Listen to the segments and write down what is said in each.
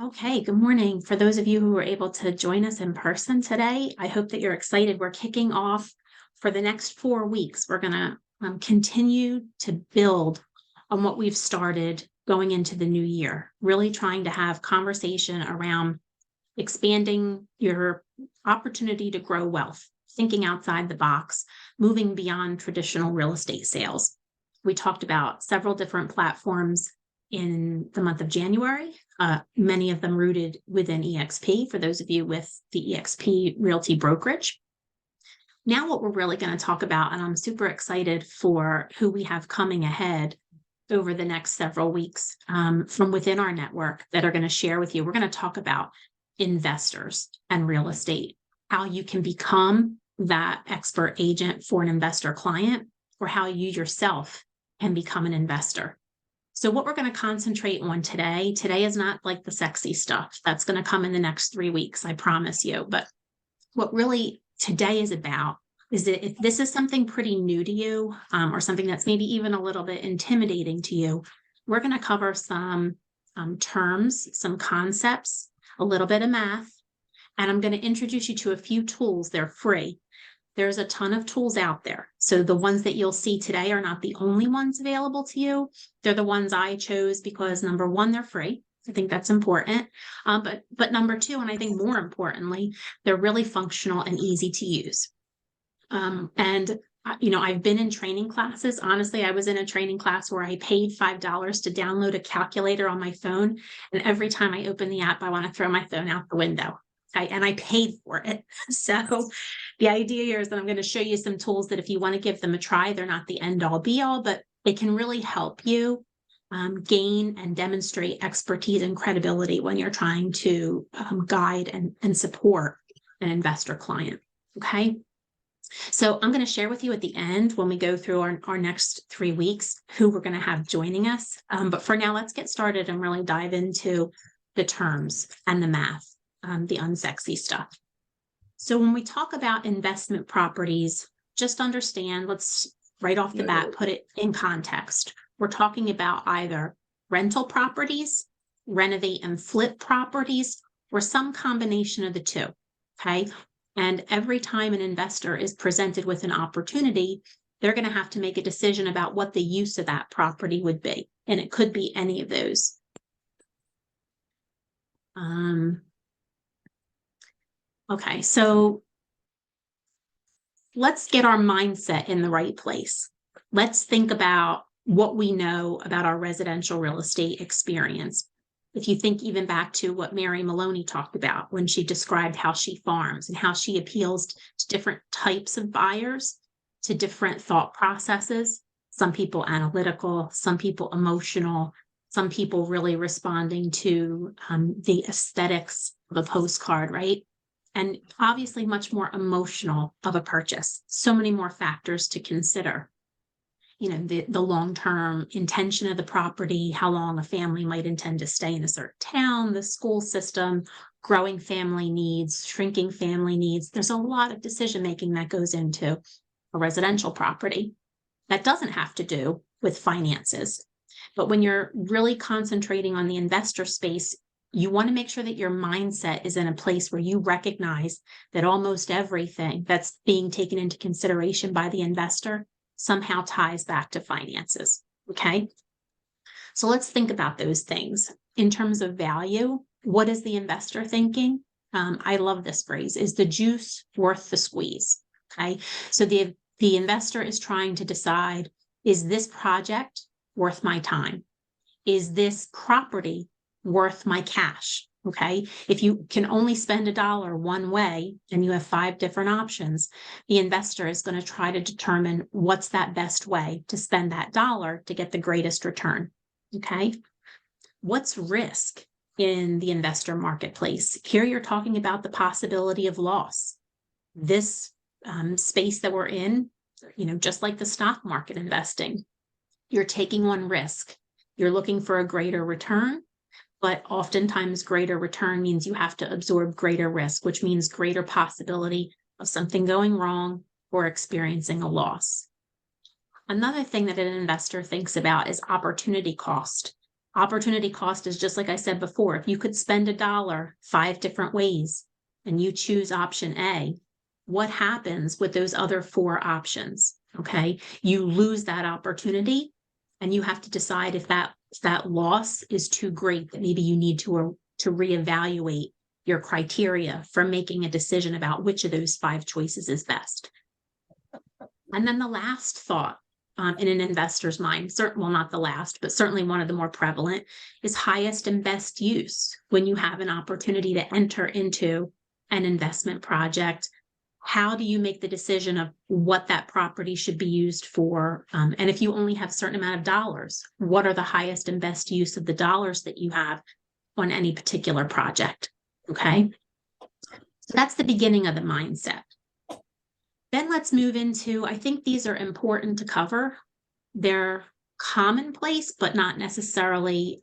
Okay, good morning. For those of you who were able to join us in person today, I hope that you're excited. We're kicking off for the next 4 weeks. We're going to continue to build on what we've started going into the new year, really trying to have conversation around expanding your opportunity to grow wealth, thinking outside the box, moving beyond traditional real estate sales. We talked about several different platforms in the month of January, many of them rooted within EXP for those of you with the EXP Realty brokerage. Now, what we're really going to talk about, and I'm super excited for who we have coming ahead over the next several weeks from within our network that are going to share with you. We're going to talk about investors and real estate, how you can become that expert agent for an investor client, or how you yourself can become an investor. So what we're going to concentrate on today is not like the sexy stuff. That's going to come in the next 3 weeks, I promise you. But what really today is about is that if this is something pretty new to you, or something that's maybe even a little bit intimidating to you, we're going to cover some terms, some concepts, a little bit of math, and I'm going to introduce you to a few tools. They're free. There's a ton of tools out there. So the ones that you'll see today are not the only ones available to you. They're the ones I chose because number one, they're free. I think that's important. But number two, and I think more importantly, they're really functional and easy to use. I've been in training classes. Honestly, I was in a training class where I paid $5 to download a calculator on my phone. And every time I open the app, I want to throw my phone out the window. And I paid for it. So the idea here is that I'm going to show you some tools that if you want to give them a try, they're not the end all be all, but they can really help you gain and demonstrate expertise and credibility when you're trying to guide and support an investor client. Okay. So I'm going to share with you at the end when we go through our next 3 weeks who we're going to have joining us. But for now, let's get started and really dive into the terms and the math. The unsexy stuff. So when we talk about investment properties, just understand, let's right off the bat, put it in context. We're talking about either rental properties, renovate and flip properties, or some combination of the two, okay? And every time an investor is presented with an opportunity, they're going to have to make a decision about what the use of that property would be. And it could be any of those. Okay, so let's get our mindset in the right place. Let's think about what we know about our residential real estate experience. If you think even back to what Mary Maloney talked about when she described how she farms and how she appeals to different types of buyers, to different thought processes, some people analytical, some people emotional, some people really responding to the aesthetics of a postcard, right? And obviously much more emotional of a purchase. So many more factors to consider. You know, the long-term intention of the property, how long a family might intend to stay in a certain town, the school system, growing family needs, shrinking family needs. There's a lot of decision-making that goes into a residential property. That doesn't have to do with finances. But when you're really concentrating on the investor space, you want to make sure that your mindset is in a place where you recognize that almost everything that's being taken into consideration by the investor somehow ties back to finances. Okay. So let's think about those things. In terms of value, what is the investor thinking? I love this phrase, is the juice worth the squeeze? Okay. So the investor is trying to decide, is this project worth my time? Is this property worth my cash? Okay. If you can only spend $1 one way and you have 5 different options, the investor is going to try to determine what's that best way to spend that dollar to get the greatest return. Okay. What's risk in the investor marketplace? Here you're talking about the possibility of loss. This space that we're in, just like the stock market investing, you're taking on risk. You're looking for a greater return. But oftentimes greater return means you have to absorb greater risk, which means greater possibility of something going wrong or experiencing a loss. Another thing that an investor thinks about is opportunity cost. Opportunity cost is just like I said before, if you could spend $1 5 different ways and you choose option A, what happens with those other 4 options? Okay, you lose that opportunity and you have to decide if that loss is too great that maybe you need to reevaluate your criteria for making a decision about which of those 5 choices is best. And then the last thought in an investor's mind, well, not the last, but certainly one of the more prevalent, is highest and best use. When you have an opportunity to enter into an investment project, how do you make the decision of what that property should be used for? And if you only have a certain amount of dollars, what are the highest and best use of the dollars that you have on any particular project? Okay, so that's the beginning of the mindset. Then let's move into, I think these are important to cover. They're commonplace, but not necessarily,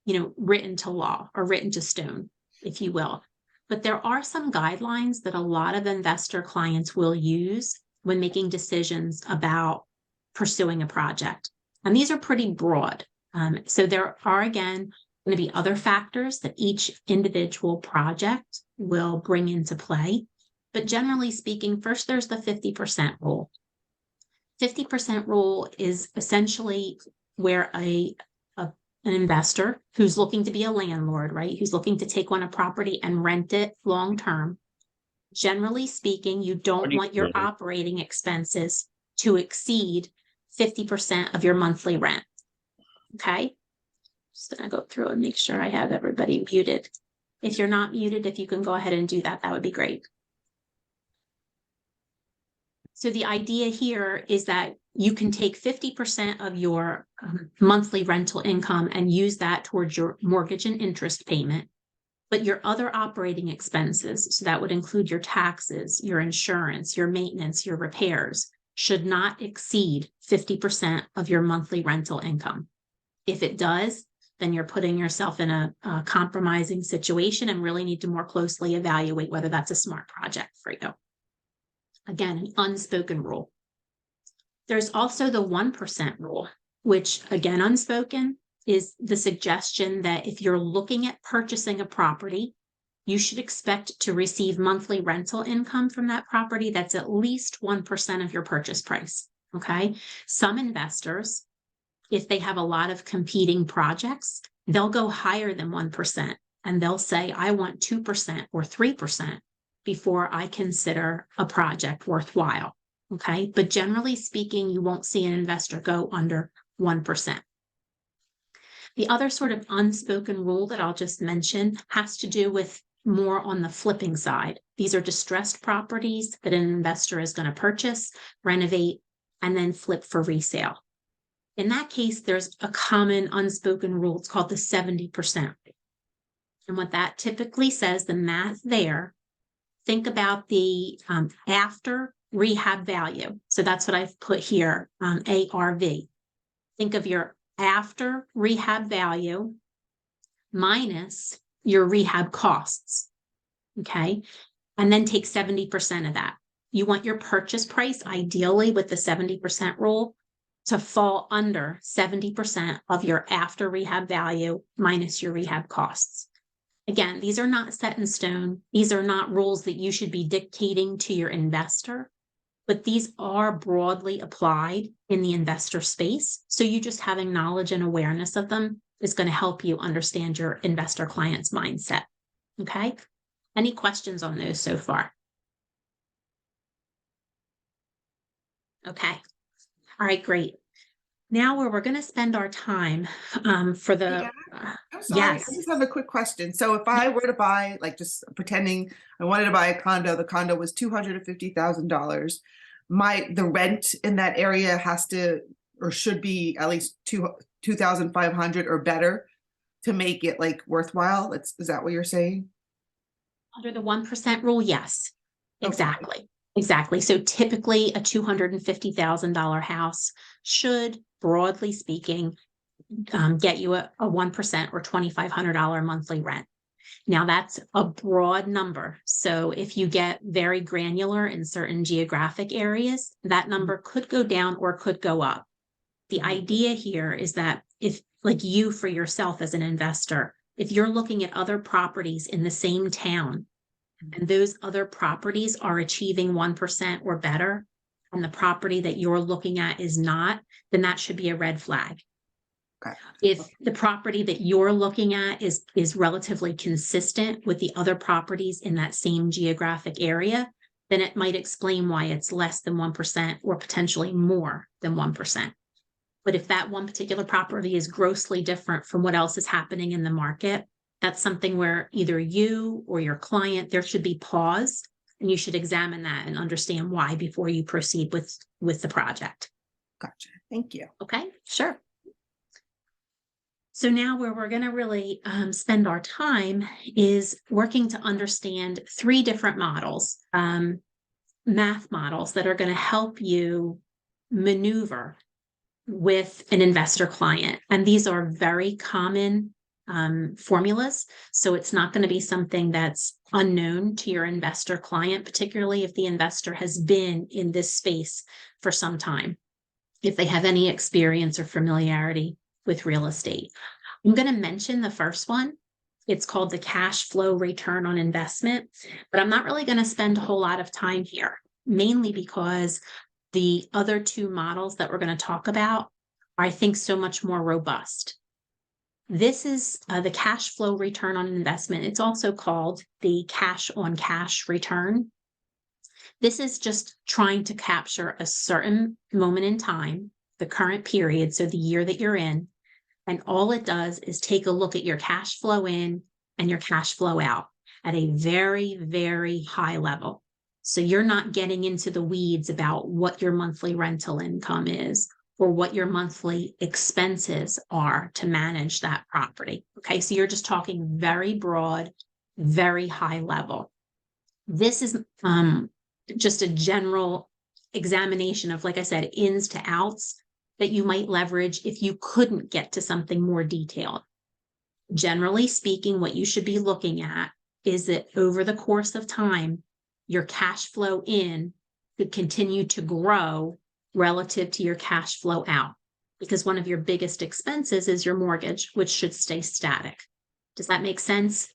written to law or written to stone, if you will. But there are some guidelines that a lot of investor clients will use when making decisions about pursuing a project. And these are pretty broad. So there are, again, going to be other factors that each individual project will bring into play. But generally speaking, first, there's the 50% rule. 50% rule is essentially where an investor who's looking to be a landlord, right, who's looking to take on a property and rent it long term. Generally speaking, you don't want your operating expenses to exceed 50% of your monthly rent. Okay, just gonna go through and make sure I have everybody muted. If you're not muted, if you can go ahead and do that, that would be great. So the idea here is that you can take 50% of your monthly rental income and use that towards your mortgage and interest payment. But your other operating expenses, so that would include your taxes, your insurance, your maintenance, your repairs, should not exceed 50% of your monthly rental income. If it does, then you're putting yourself in a compromising situation and really need to more closely evaluate whether that's a smart project for you. Again, an unspoken rule. There's also the 1% rule, which, again, unspoken, is the suggestion that if you're looking at purchasing a property, you should expect to receive monthly rental income from that property that's at least 1% of your purchase price. Okay. Some investors, if they have a lot of competing projects, they'll go higher than 1% and they'll say, I want 2% or 3% before I consider a project worthwhile. Okay. But generally speaking, you won't see an investor go under 1%. The other sort of unspoken rule that I'll just mention has to do with more on the flipping side. These are distressed properties that an investor is going to purchase, renovate, and then flip for resale. In that case, there's a common unspoken rule. It's called the 70%. And what that typically says, the math there, think about the after rehab value. So that's what I've put here, ARV. Think of your after rehab value minus your rehab costs. Okay. And then take 70% of that. You want your purchase price, ideally with the 70% rule, to fall under 70% of your after rehab value minus your rehab costs. Again, these are not set in stone. These are not rules that you should be dictating to your investor, but these are broadly applied in the investor space. So you just having knowledge and awareness of them is going to help you understand your investor client's mindset. Okay. Any questions on those so far? Okay. All right, great. Now where we're going to spend our time for the... I'm sorry, yes. I just have a quick question. So if I were to buy, like just pretending I wanted to buy a condo, the condo was $250,000. The rent in that area has to, or should be at least $2,500 or better to make it like worthwhile. Is that what you're saying? Under the 1% rule, yes, exactly. Okay. Exactly. So typically a $250,000 house should, broadly speaking, get you a 1% or $2,500 monthly rent. Now that's a broad number. So if you get very granular in certain geographic areas, that number could go down or could go up. The idea here is that if like you for yourself as an investor, if you're looking at other properties in the same town and those other properties are achieving 1% or better, and the property that you're looking at is not, then that should be a red flag. Okay. If the property that you're looking at is relatively consistent with the other properties in that same geographic area, then it might explain why it's less than 1% or potentially more than 1%. But if that one particular property is grossly different from what else is happening in the market, that's something where either you or your client, there should be pause, and you should examine that and understand why before you proceed with the project. Gotcha. Thank you. Okay, sure. So now where we're going to really spend our time is working to understand 3 different models, math models that are going to help you maneuver with an investor client. And these are very common formulas. So it's not going to be something that's unknown to your investor client, particularly if the investor has been in this space for some time, if they have any experience or familiarity with real estate. I'm going to mention the first one. It's called the cash flow return on investment, but I'm not really going to spend a whole lot of time here, mainly because the other 2 models that we're going to talk about are, I think, so much more robust. This is the cash flow return on investment. It's also called the cash on cash return. This is just trying to capture a certain moment in time, the current period, so the year that you're in, and all it does is take a look at your cash flow in and your cash flow out at a very, very high level. So you're not getting into the weeds about what your monthly rental income is or what your monthly expenses are to manage that property. Okay, so you're just talking very broad, very high level. This is just a general examination of, like I said, ins to outs that you might leverage if you couldn't get to something more detailed. Generally speaking, what you should be looking at is that over the course of time, your cash flow in could continue to grow relative to your cash flow out, because one of your biggest expenses is your mortgage, which should stay static. Does that make sense?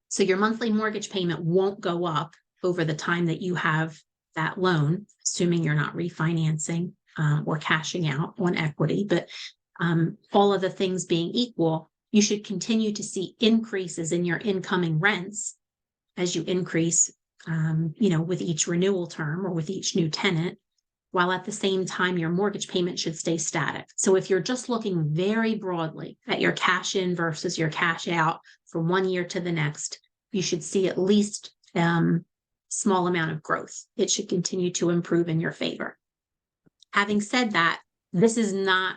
So your monthly mortgage payment won't go up over the time that you have that loan, assuming you're not refinancing or cashing out on equity. But all of the things being equal, you should continue to see increases in your incoming rents as you increase, with each renewal term or with each new tenant, while at the same time your mortgage payment should stay static. So if you're just looking very broadly at your cash in versus your cash out from one year to the next, you should see at least small amount of growth. It should continue to improve in your favor. Having said that, this is not,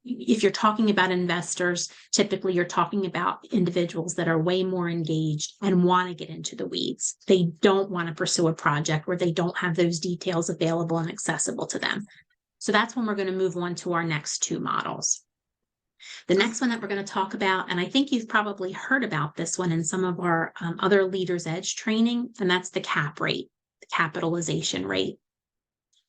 if you're talking about investors, typically you're talking about individuals that are way more engaged and want to get into the weeds. They don't want to pursue a project where they don't have those details available and accessible to them. So that's when we're going to move on to our next 2 models. The next one that we're going to talk about, and I think you've probably heard about this one in some of our other Leaders Edge training, and that's the cap rate, the capitalization rate.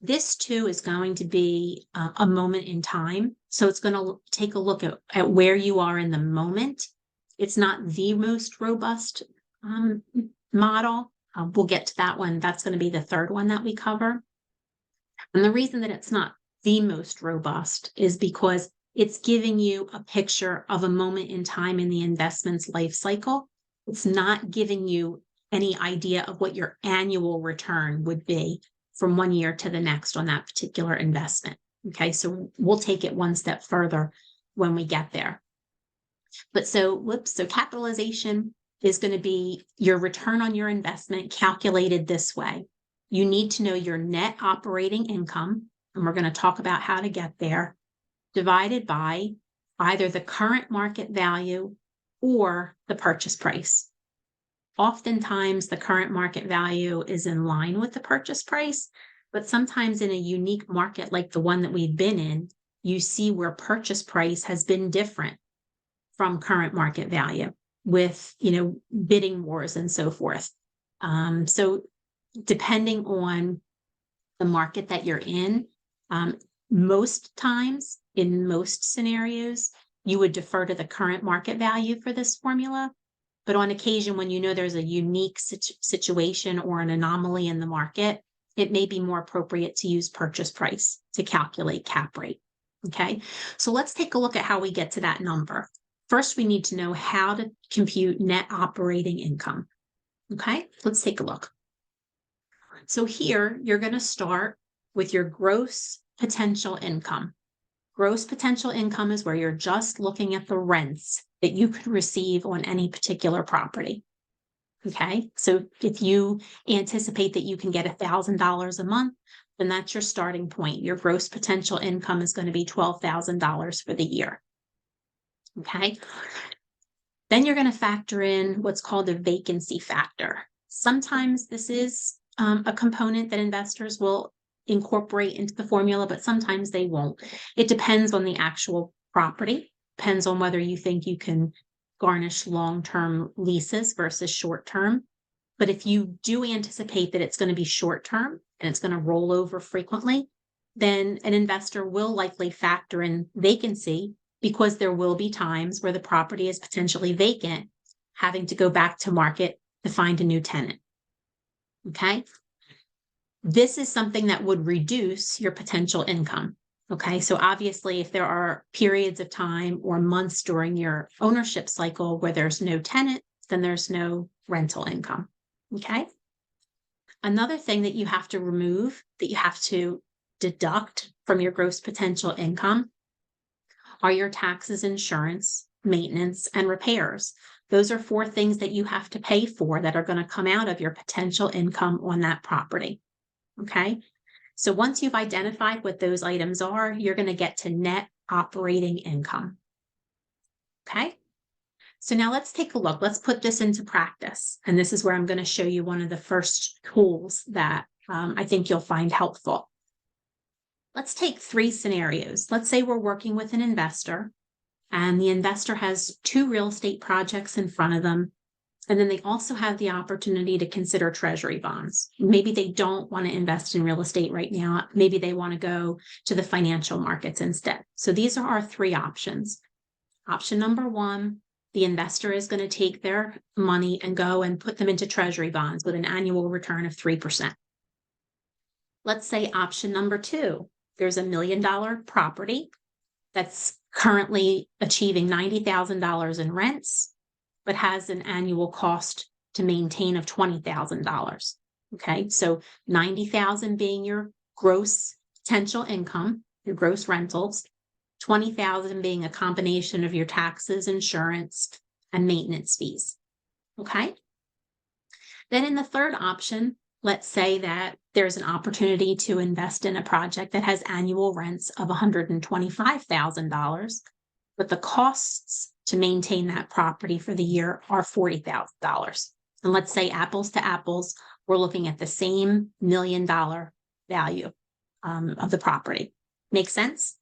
This too is going to be a moment in time. So it's going to take a look at where you are in the moment. It's not the most robust model. We'll get to that one. That's going to be the 3rd one that we cover. And the reason that it's not the most robust is because it's giving you a picture of a moment in time in the investment's life cycle. It's not giving you any idea of what your annual return would be from one year to the next on that particular investment. Okay, so we'll take it one step further when we get there. But so capitalization is going to be your return on your investment calculated this way. You need to know your net operating income, and we're going to talk about how to get there, divided by either the current market value or the purchase price. Oftentimes, the current market value is in line with the purchase price, but sometimes in a unique market like the one that we've been in, you see where purchase price has been different from current market value with, bidding wars and so forth. So depending on the market that you're in, most times, in most scenarios, you would defer to the current market value for this formula. But on occasion, when you know there's a unique situation or an anomaly in the market, it may be more appropriate to use purchase price to calculate cap rate. Okay, so let's take a look at how we get to that number. First, we need to know how to compute net operating income. Okay, let's take a look. So here, you're going to start with your gross potential income. Gross potential income is where you're just looking at the rents that you could receive on any particular property. Okay, so if you anticipate that you can get $1,000 a month, then that's your starting point. Your gross potential income is going to be $12,000 for the year. Okay, then you're going to factor in what's called a vacancy factor. Sometimes this is a component that investors will incorporate into the formula, but sometimes they won't. It depends on the actual property, depends on whether you think you can garnish long-term leases versus short-term. But if you do anticipate that it's going to be short-term and it's going to roll over frequently, then an investor will likely factor in vacancy, because there will be times where the property is potentially vacant, having to go back to market to find a new tenant. Okay. This is something that would reduce your potential income. Okay, so obviously, if there are periods of time or months during your ownership cycle where there's no tenant, then there's no rental income. Okay. Another thing that you have to remove, that you have to deduct from your gross potential income, are your taxes, insurance, maintenance, and repairs. Those are 4 things that you have to pay for that are going to come out of your potential income on that property. Okay, so once you've identified what those items are, you're going to get to net operating income. Okay, so now let's take a look. Let's put this into practice. And this is where I'm going to show you one of the first tools that I think you'll find helpful. Let's take 3 scenarios. Let's say we're working with an investor, and the investor has 2 real estate projects in front of them. And then they also have the opportunity to consider treasury bonds. Maybe they don't want to invest in real estate right now. Maybe they want to go to the financial markets instead. So these are our 3 options. Option number 1, the investor is going to take their money and go and put them into treasury bonds with an annual return of 3%. Let's say option number 2, there's $1 million property that's currently achieving $90,000 in rents, but has an annual cost to maintain of $20,000. Okay, so $90,000 being your gross potential income, your gross rentals, $20,000 being a combination of your taxes, insurance, and maintenance fees. Okay. Then in the third option, let's say that there's an opportunity to invest in a project that has annual rents of $125,000, but the costs to maintain that property for the year are $40,000. And let's say apples to apples, we're looking at the same $1 million value of the property. Make sense?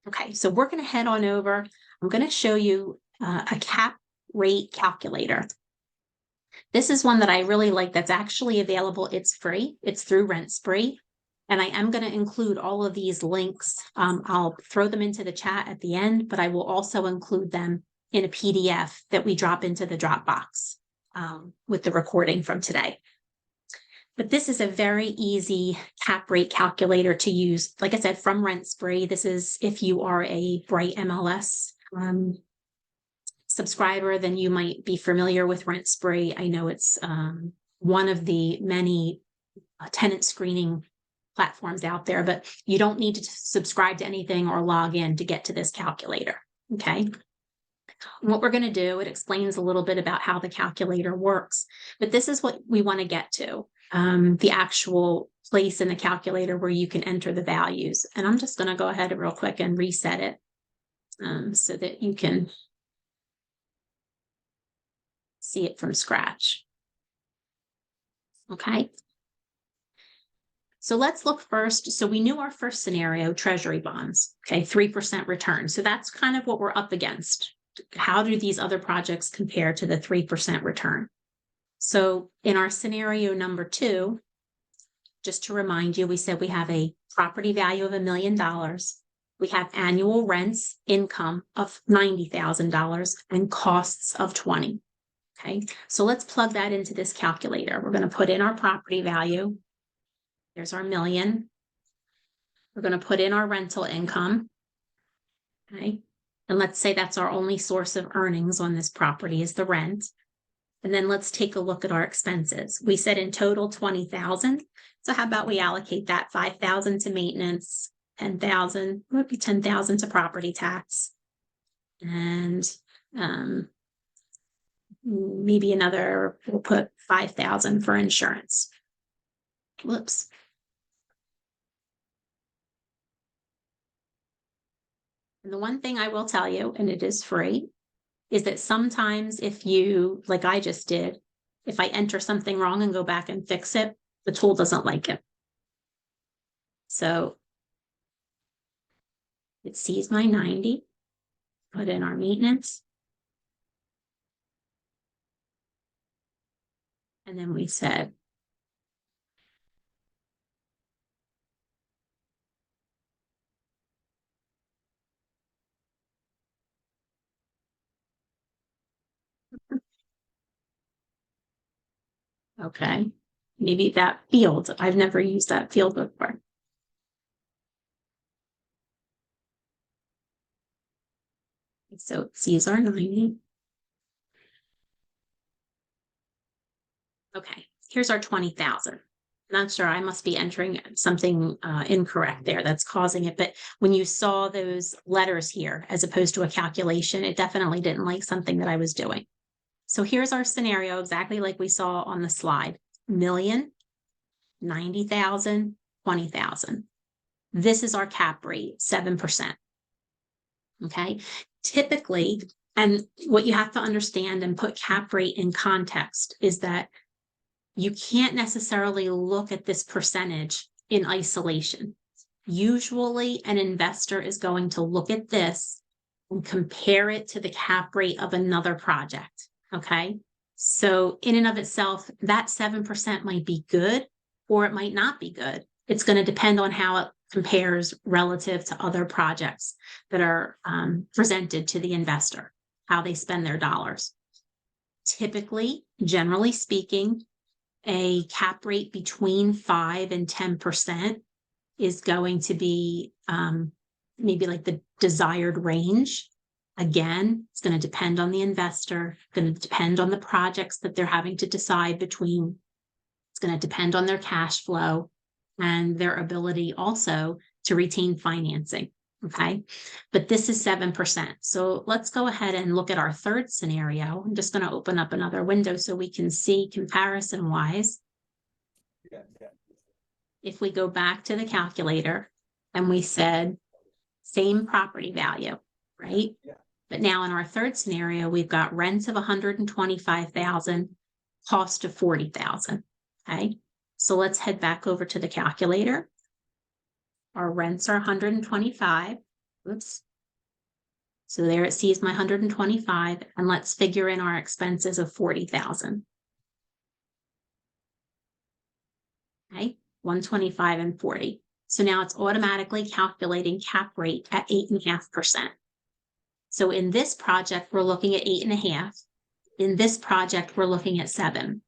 Okay, so we're going to head on over. I'm going to show you a cap rate calculator. This is one that I really like that's actually available. It's free. It's through RentSpree. And I am going to include all of these links. I'll throw them into the chat at the end, but I will also include them in a PDF that we drop into the Dropbox with the recording from today. But this is a very easy cap rate calculator to use. Like I said, from RentSpree. This is if you are a Bright MLS subscriber, then you might be familiar with RentSpree. I know it's one of the many tenant screening platforms out there, but you don't need to subscribe to anything or log in to get to this calculator. Okay. What we're going to do, it explains a little bit about how the calculator works, but this is what we want to get to, the actual place in the calculator where you can enter the values. And I'm just going to go ahead real quick and reset it so that you can see it from scratch. Okay. So let's look first. So we knew our first scenario, treasury bonds, okay, 3% return. So that's kind of what we're up against. How do these other projects compare to the 3% return? So in our scenario number 2, just to remind you, we said we have a property value of $1 million. We have annual rents income of $90,000 and costs of 20. Okay, so let's plug that into this calculator. We're going to put in our property value. There's our million. We're going to put in our rental income. Okay, and let's say that's our only source of earnings on this property is the rent. And then let's take a look at our expenses. We said in total 20,000. So how about we allocate that 5,000 to maintenance, 10,000, would be 10,000 to property tax, and maybe another, we'll put 5,000 for insurance. Whoops. And the one thing I will tell you, and it is free, is that sometimes if you, like I just did, if I enter something wrong and go back and fix it, the tool doesn't like it. So it sees my 90, put in our maintenance. And then we said, okay, maybe that field, I've never used that field before. So it sees our 90. Okay, here's our 20,000. Not sure, I must be entering something incorrect there that's causing it. But when you saw those letters here, as opposed to a calculation, it definitely didn't like something that I was doing. So here's our scenario, exactly like we saw on the slide. Million, 90,000, 20,000. This is our cap rate, 7%. Okay, typically, and what you have to understand and put cap rate in context is that you can't necessarily look at this percentage in isolation. Usually an investor is going to look at this and compare it to the cap rate of another project. Okay, so in and of itself, that 7% might be good or it might not be good. It's going to depend on how it compares relative to other projects that are presented to the investor, how they spend their dollars. Typically, generally speaking, a cap rate between 5 and 10% is going to be maybe like the desired range. Again, it's going to depend on the investor, going to depend on the projects that they're having to decide between. It's going to depend on their cash flow and their ability also to retain financing. Okay, but this is 7%. So let's go ahead and look at our third scenario. I'm just going to open up another window so we can see comparison wise. If we go back to the calculator and we said same property value, right? Yeah. But now in our third scenario, we've got rents of 125,000, cost of 40,000. Okay, so let's head back over to the calculator. Our rents are 125. Oops. So there it sees my 125, and let's figure in our expenses of 40,000. Okay, 125 and 40. So now it's automatically calculating cap rate at 8.5%. So in this project, we're looking at 8.5. In this project, we're looking at 7.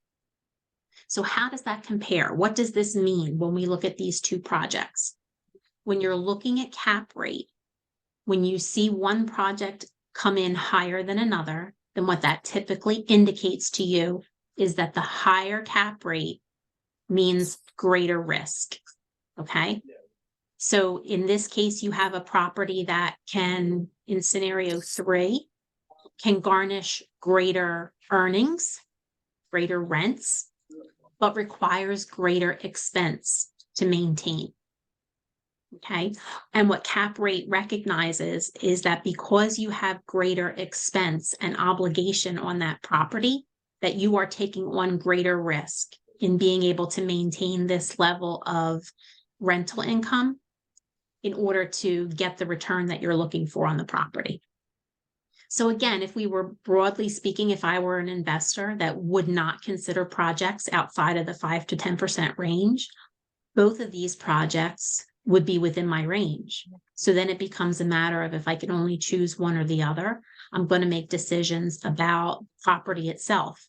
So how does that compare? What does this mean when we look at these two projects? When you're looking at cap rate, when you see one project come in higher than another, then what that typically indicates to you is that the higher cap rate means greater risk. Okay. Yeah. So in this case, you have a property that can, in scenario 3, can garnish greater earnings, greater rents, but requires greater expense to maintain. Okay. And what cap rate recognizes is that because you have greater expense and obligation on that property, that you are taking on greater risk in being able to maintain this level of rental income in order to get the return that you're looking for on the property. So again, if we were broadly speaking, if I were an investor that would not consider projects outside of the 5 to 10% range, both of these projects would be within my range. So then it becomes a matter of if I can only choose one or the other, I'm going to make decisions about property itself.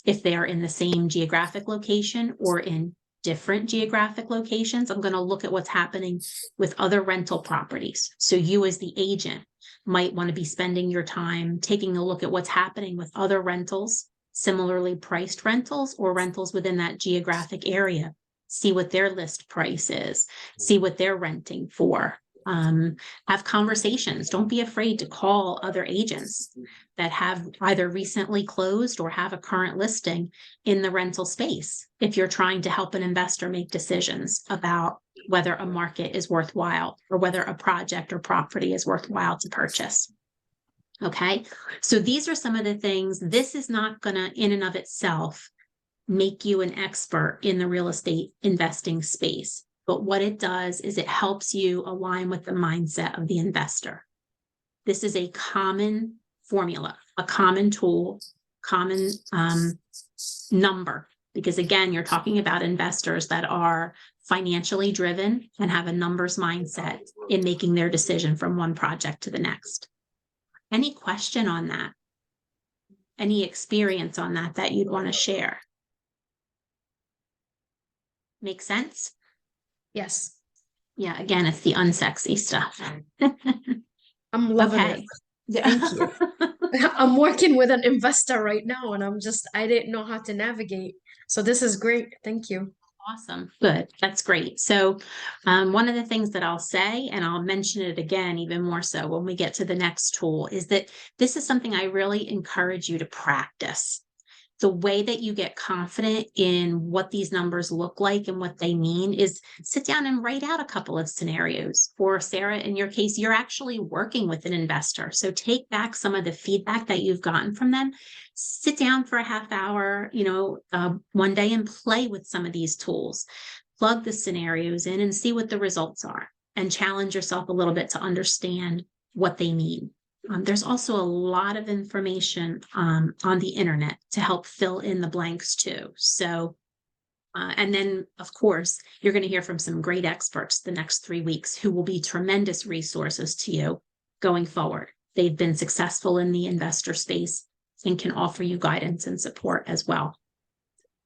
If they are in the same geographic location or in different geographic locations, I'm going to look at what's happening with other rental properties. So you as the agent might want to be spending your time taking a look at what's happening with other rentals, similarly priced rentals or rentals within that geographic area. See what their list price is, see what they're renting for. Have conversations. Don't be afraid to call other agents that have either recently closed or have a current listing in the rental space if you're trying to help an investor make decisions about whether a market is worthwhile or whether a project or property is worthwhile to purchase. Okay, so these are some of the things. This is not going to, in and of itself, make you an expert in the real estate investing space. But what it does is it helps you align with the mindset of the investor. This is a common formula, a common tool, common number, because again, you're talking about investors that are financially driven and have a numbers mindset in making their decision from one project to the next. Any question on that? Any experience on that that you'd want to share? Make sense? Yes, Yeah, again, it's the unsexy stuff. I'm loving Okay. it. Thank you. I'm working with an investor right now and I didn't know how to navigate. So this is great. Thank you. Awesome. Good. That's great. So one of the things that I'll say, and I'll mention it again, even more so when we get to the next tool, is that this is something I really encourage you to practice. The way that you get confident in what these numbers look like and what they mean is sit down and write out a couple of scenarios. For Sarah, in your case, you're actually working with an investor. So take back some of the feedback that you've gotten from them. Sit down for a half hour, one day and play with some of these tools. Plug the scenarios in and see what the results are and challenge yourself a little bit to understand what they mean. There's also a lot of information on the internet to help fill in the blanks too. So, and then of course, you're going to hear from some great experts the next 3 weeks who will be tremendous resources to you going forward. They've been successful in the investor space and can offer you guidance and support as well.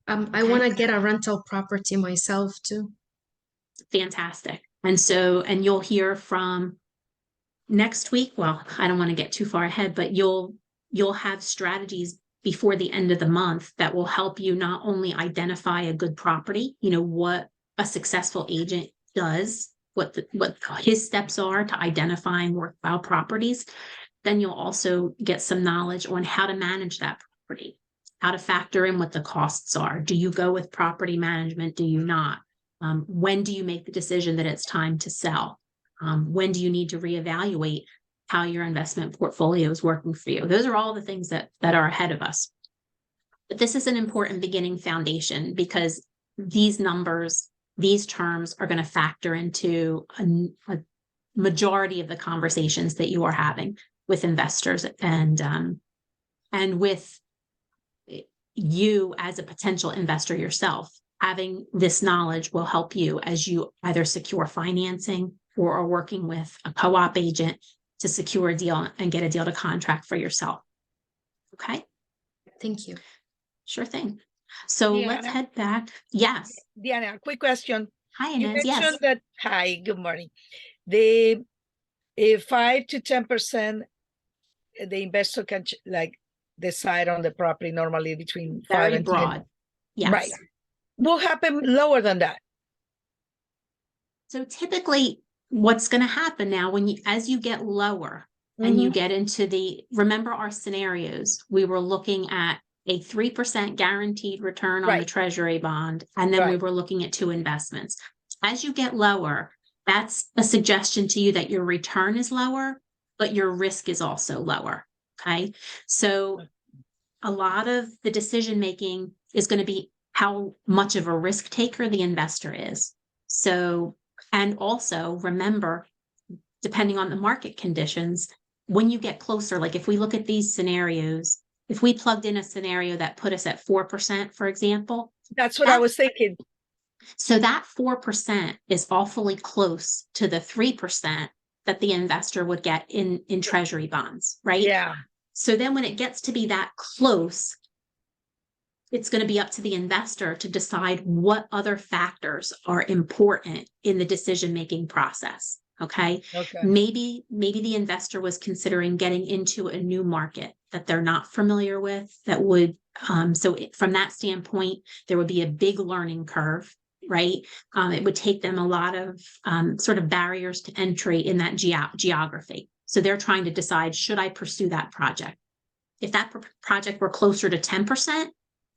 I want to get a rental property myself too. Fantastic. And you'll hear from next week. Well, I don't want to get too far ahead, but you'll have strategies before the end of the month that will help you not only identify a good property, what a successful agent does, what his steps are to identifying worthwhile properties. Then you'll also get some knowledge on how to manage that property, how to factor in what the costs are. Do you go with property management? Do you not? When do you make the decision that it's time to sell? When do you need to reevaluate how your investment portfolio is working for you? Those are all the things that are ahead of us. But this is an important beginning foundation because these numbers, these terms are going to factor into a majority of the conversations that you are having with investors and with you as a potential investor yourself. Having this knowledge will help you as you either secure financing or are working with a co-op agent to secure a deal and get a deal to contract for yourself. Okay. Thank you. Sure thing. So let's head back. Yes. Diana, quick question. Hi, You Inez. mentioned Yes. that, hi, good morning. The 5 to 10%, the investor can decide on the property normally between 5 Very and 10. broad. Yes. Right. What happened lower than that? So typically what's going to happen now as you get lower and you get into remember our scenarios, we were looking at a 3% guaranteed return on the treasury bond. And then we were looking at 2 investments. As you get lower, that's a suggestion to you that your return is lower, but your risk is also lower. Okay. So a lot of the decision-making is going to be how much of a risk taker the investor is. So, and also remember, depending on the market conditions, when you get closer, like if we look at these scenarios, if we plugged in a scenario that put us at 4%, for example. That's what I was thinking. So that 4% is awfully close to the 3% that the investor would get in treasury bonds, right? Yeah, So then when it gets to be that close, it's going to be up to the investor to decide what other factors are important in the decision-making process. Okay. okay. Maybe the investor was considering getting into a new market that they're not familiar with, that would, from that standpoint, there would be a big learning curve, right? It would take them a lot of sort of barriers to entry in that geography. So they're trying to decide, should I pursue that project? If that project were closer to 10%,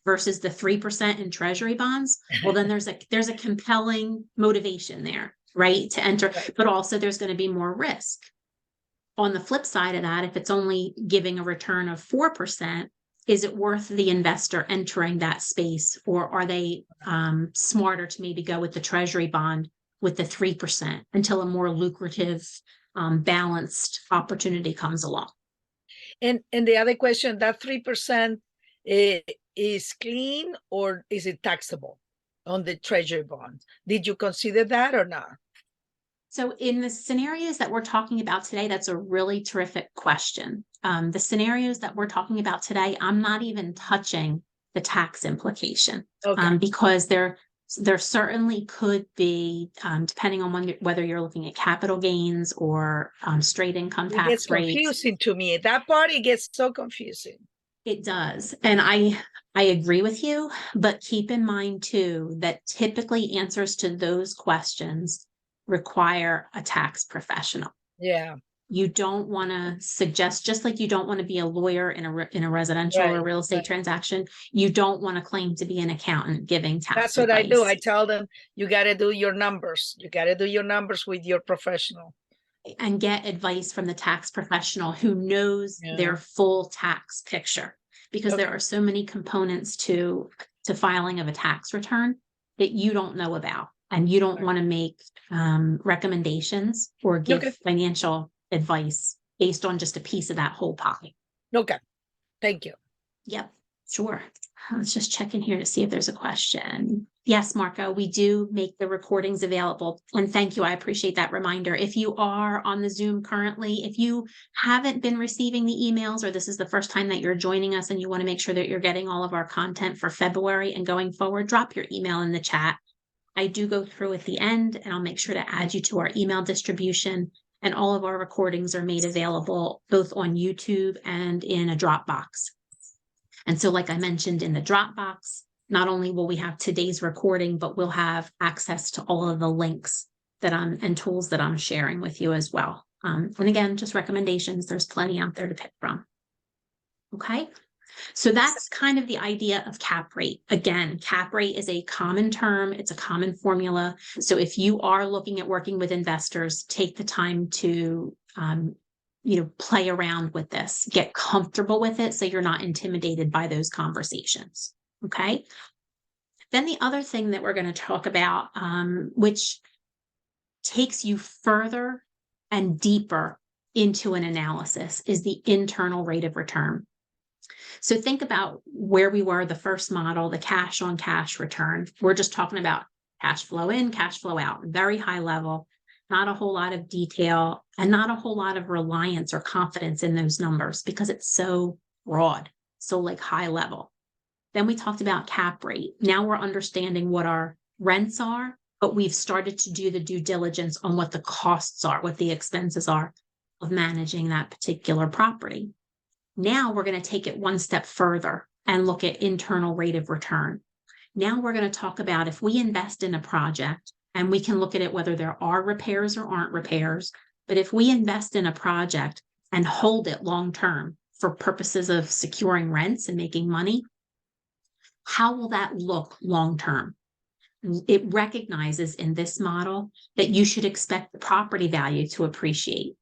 versus the 3% in treasury bonds, well, then there's a compelling motivation there, right, to enter, Right. but also there's going to be more risk. On the flip side of that, if it's only giving a return of 4%, is it worth the investor entering that space, or are they smarter to maybe go with the treasury bond with the 3% until a more lucrative, balanced opportunity comes along? And the other question, that 3% is clean or is it taxable on the treasury bond? Did you consider that or not? So in the scenarios that we're talking about today, that's a really terrific question. The scenarios that we're talking about today, I'm not even touching the tax implication, Okay. because there certainly could be, depending on whether you're looking at capital gains or straight income It gets tax rates. confusing to me. That part, it gets so confusing. It does. And I agree with you, but keep in mind too, that typically answers to those questions require a tax professional. Yeah. You don't want to suggest, just like you don't want to be a lawyer in a residential or Right, real estate right. transaction, you don't want to claim to be an accountant giving tax That's what I do. I advice. tell them, you got to do your numbers. You got to do your numbers with your professional. And get advice from the tax professional who knows Yeah. their full tax picture, because there Okay. are so many components to filing of a tax return that you don't know about, and you don't Right. want to make recommendations or give Okay. financial advice based on just a piece of that whole pie. Okay. Thank you. Yep, sure. Let's just check in here to see if there's a question. Yes, Marco, we do make the recordings available. And thank you. I appreciate that reminder. If you are on the Zoom currently, if you haven't been receiving the emails, or this is the first time that you're joining us and you want to make sure that you're getting all of our content for February and going forward, drop your email in the chat. I do go through at the end, and I'll make sure to add you to our email distribution. And all of our recordings are made available both on YouTube and in a Dropbox. And so, like I mentioned, in the Dropbox, not only will we have today's recording, but we'll have access to all of the links that and tools that I'm sharing with you as well. And again, just recommendations. There's plenty out there to pick from. Okay. So that's kind of the idea of cap rate. Again, cap rate is a common term. It's a common formula. So if you are looking at working with investors, take the time to, play around with this, get comfortable with it, so you're not intimidated by those conversations. Okay. Then the other thing that we're going to talk about, which takes you further and deeper into an analysis, is the internal rate of return. So think about where we were, the first model, the cash on cash return. We're just talking about cash flow in, cash flow out, very high level, not a whole lot of detail, and not a whole lot of reliance or confidence in those numbers because it's so broad, so like high level. Then we talked about cap rate. Now we're understanding what our rents are, but we've started to do the due diligence on what the costs are, what the expenses are of managing that particular property. Now we're going to take it one step further and look at internal rate of return. Now we're going to talk about, if we invest in a project, and we can look at it whether there are repairs or aren't repairs, but if we invest in a project and hold it long term for purposes of securing rents and making money, how will that look long term? It recognizes in this model that you should expect the property value to appreciate.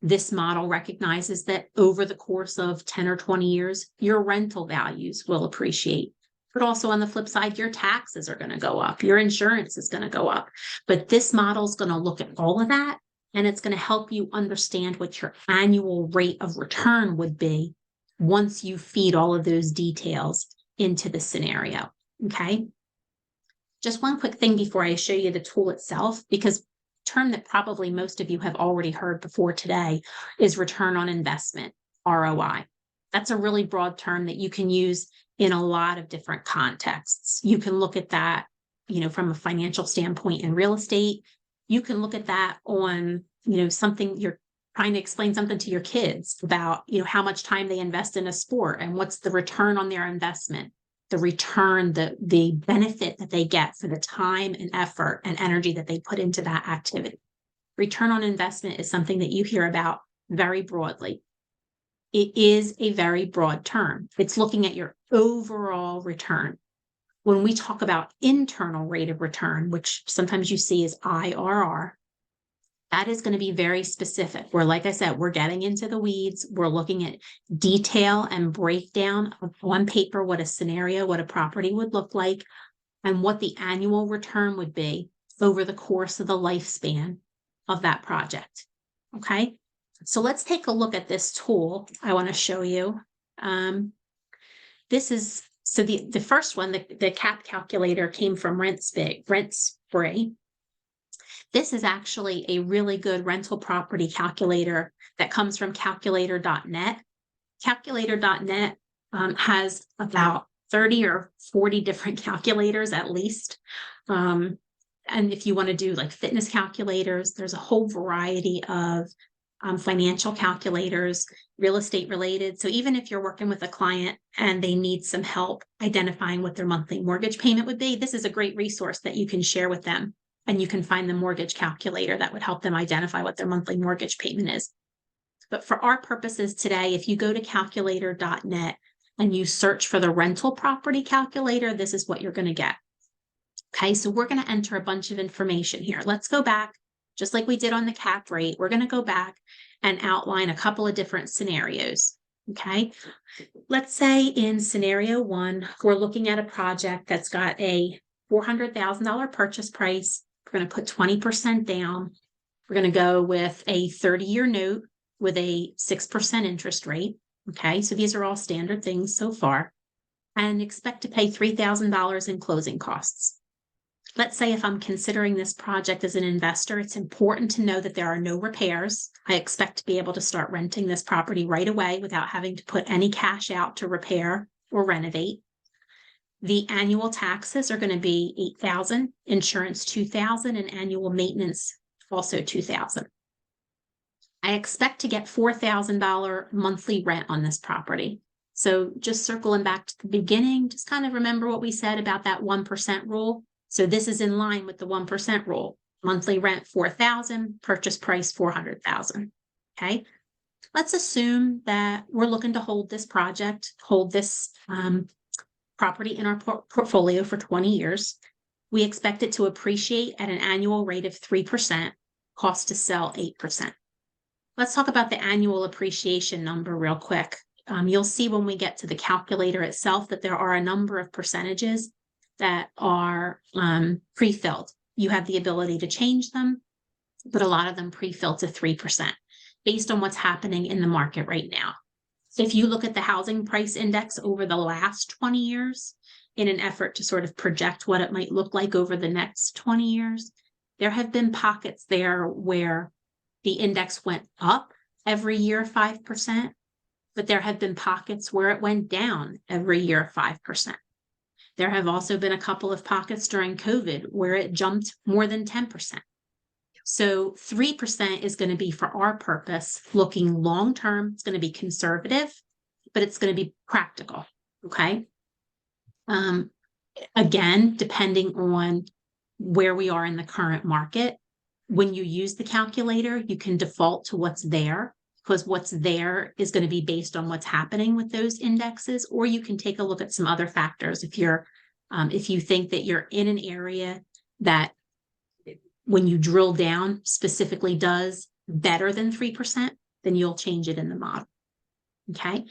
This model recognizes that over the course of 10 or 20 years, your rental values will appreciate. But also on the flip side, your taxes are going to go up. Your insurance is going to go up. But this model is going to look at all of that, and it's going to help you understand what your annual rate of return would be once you feed all of those details into the scenario. Okay. Just one quick thing before I show you the tool itself, because term that probably most of you have already heard before today is return on investment, ROI. That's a really broad term that you can use in a lot of different contexts. You can look at that, from a financial standpoint in real estate. You can look at that on, something you're trying to explain something to your kids about, how much time they invest in a sport and what's the return on their investment, the return, the benefit that they get for the time and effort and energy that they put into that activity. Return on investment is something that you hear about very broadly. It is a very broad term. It's looking at your overall return. When we talk about internal rate of return, which sometimes you see as IRR, that is going to be very specific. Where, like I said, we're getting into the weeds. We're looking at detail and breakdown on paper, what a scenario, what a property would look like, and what the annual return would be over the course of the lifespan of that project. Okay, so let's take a look at this tool I want to show you. This is, so the first one, the CAP calculator came from RentSpree. This is actually a really good rental property calculator that comes from calculator.net. Calculator.net has about 30 or 40 different calculators at least. And if you want to do like fitness calculators, there's a whole variety of financial calculators, real estate related. So even if you're working with a client and they need some help identifying what their monthly mortgage payment would be, this is a great resource that you can share with them. And you can find the mortgage calculator that would help them identify what their monthly mortgage payment is. But for our purposes today, if you go to calculator.net and you search for the rental property calculator, this is what you're going to get. Okay, so we're going to enter a bunch of information here. Let's go back, just like we did on the cap rate. We're going to go back and outline a couple of different scenarios. Okay, let's say in scenario 1, we're looking at a project that's got a $400,000 purchase price. We're going to put 20% down. We're going to go with a 30-year note with a 6% interest rate. Okay, so these are all standard things so far. And expect to pay $3,000 in closing costs. Let's say if I'm considering this project as an investor, it's important to know that there are no repairs. I expect to be able to start renting this property right away without having to put any cash out to repair or renovate. The annual taxes are going to be $8,000, insurance $2,000, and annual maintenance also $2,000. I expect to get $4,000 monthly rent on this property. So just circling back to the beginning, just kind of remember what we said about that 1% rule. So this is in line with the 1% rule. Monthly rent $4,000, purchase price $400,000. Okay. Let's assume that we're looking to hold this project, hold this property in our portfolio for 20 years. We expect it to appreciate at an annual rate of 3%, cost to sell 8%. Let's talk about the annual appreciation number real quick. You'll see when we get to the calculator itself that there are a number of percentages that are pre-filled. You have the ability to change them, but a lot of them pre-fill to 3% based on what's happening in the market right now. If you look at the housing price index over the last 20 years in an effort to sort of project what it might look like over the next 20 years, there have been pockets there where the index went up every year 5%, but there have been pockets where it went down every year 5%. There have also been a couple of pockets during COVID where it jumped more than 10%. So 3% is going to be, for our purpose, looking long-term. It's going to be conservative, but it's going to be practical. Okay. Again, depending on where we are in the current market, when you use the calculator, you can default to what's there, because what's there is going to be based on what's happening with those indexes, or you can take a look at some other factors. If you think that you're in an area that, when you drill down, specifically does better than 3%, then you'll change it in the model. Okay,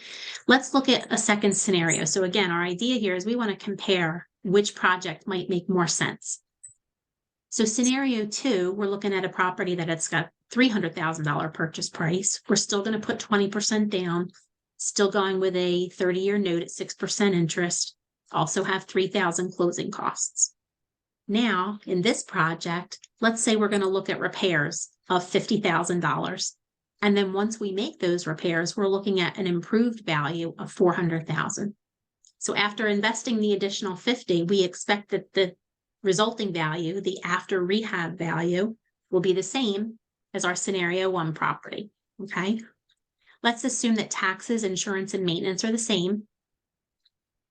let's look at a second scenario. So again, our idea here is we want to compare which project might make more sense. So scenario 2, we're looking at a property that it's got $300,000 purchase price. We're still going to put 20% down, still going with a 30-year note at 6% interest, also have $3,000 closing costs. Now, in this project, let's say we're going to look at repairs of $50,000. And then once we make those repairs, we're looking at an improved value of $400,000. So after investing the additional 50, we expect that the resulting value, the after rehab value, will be the same as our scenario 1 property. Okay. Let's assume that taxes, insurance, and maintenance are the same.